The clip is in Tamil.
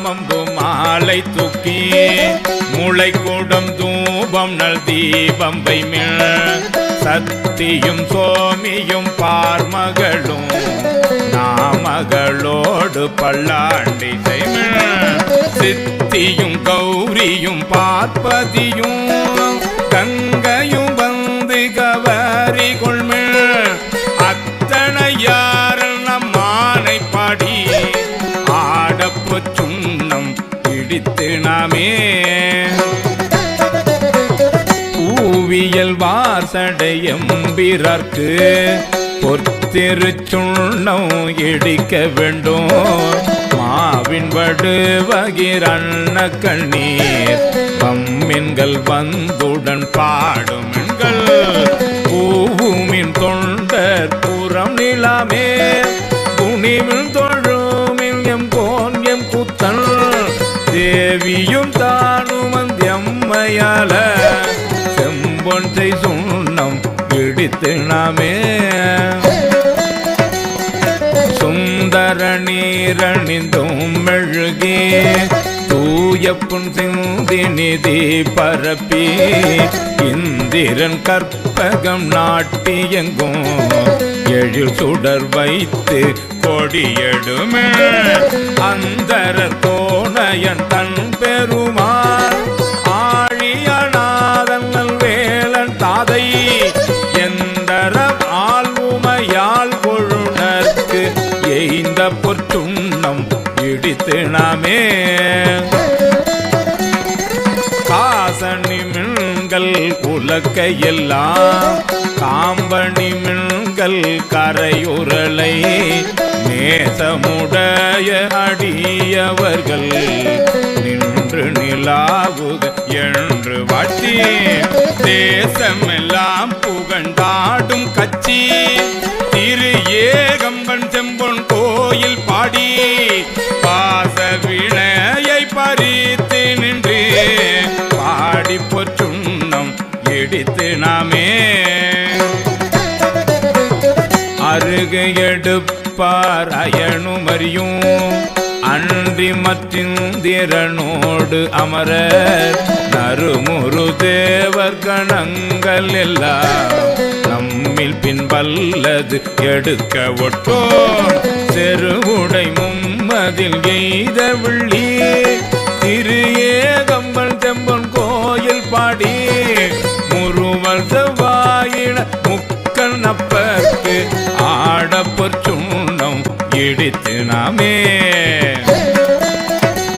மாமம்பு மாலை தூக்கி முளை கூடம் தூபம் நல் தீபம் வைமிழ் சத்தியும் சோமியும் பார்மகளும் நாமகளோடு பல்லாண்டி செய்மிழ் சித்தியும் கௌரியும் பார்ப்பதியும் கங்கையும் வந்து கவரி கொள்மிழ் அத்தனையார் நம் மானை பாடி ஆடப்பு சுண்ணம் பிடித்து நாமே பூவியல் வாசடையம்பிறர்க்கு பொத்திருச்சுண்ணம் இடிக்க வேண்டும் மாவின் வடுவகிரண்ண கண்ணீர் பம்மின்கள் வந்துடன் பாடுமின்கள் பூவுமின் தொண்டர் புறம் நிலாமே துணிவில் தொழுமில் எம் போன் எம் குத்தன் தேவியும் தானும் அந்தம்மையால செம்பொன்றை சுண்ணம் பிடித்து நாமே சுந்தர நீரணிந்தும் மெழுகே தூய புன் சிந்தி நிதி பரப்பி இந்திரன் கற்பகம் நாட்டியெங்கும் எழில் சுடர் வைத்து கொடியெடுமே அந்தர தோணையன் தன் பெருமாள் ஆழியநாதன் வேலன் தாதை எந்தர ஆள்வுமையால் கொழுனர்க்கு எய்ந்த பொற்றுண்ணம் இடித்து நாமே காசணி மின்கள் உலக்கையெல்லாம் காம்பணி மின்கள் கரையுரலை நேசமுடைய அடியவர்கள் நின்று நிலாவுக என்று வாட்டி தேசமெல்லாம் புகண்டாடும் கட்சி திரு ஏகம்பன் செம்பொன் கோயில் பாடி பாச வினையை பறித்து நின்று பாடி பொற்றுண்ணம் இடித்து நாமே அருகு எடுப்பார் அயனுமறியும் அன்றி மற்றிந்திரனோடு அமரர் நறுமுறு தேவர் கணங்கள் எல்லாம் நம்மில் பின்பல்லது எடுக்க ஒட்டோம் செருவுடை மும்மதில் எய்த விள்ளி திரு ஏகம்பன் செம்பன் கோயில் பாடி முருவர் செவ்வாயின முக்கன் அப்பற்கு ஆடப்பொற் சுண்ணம் இடித்து நாமே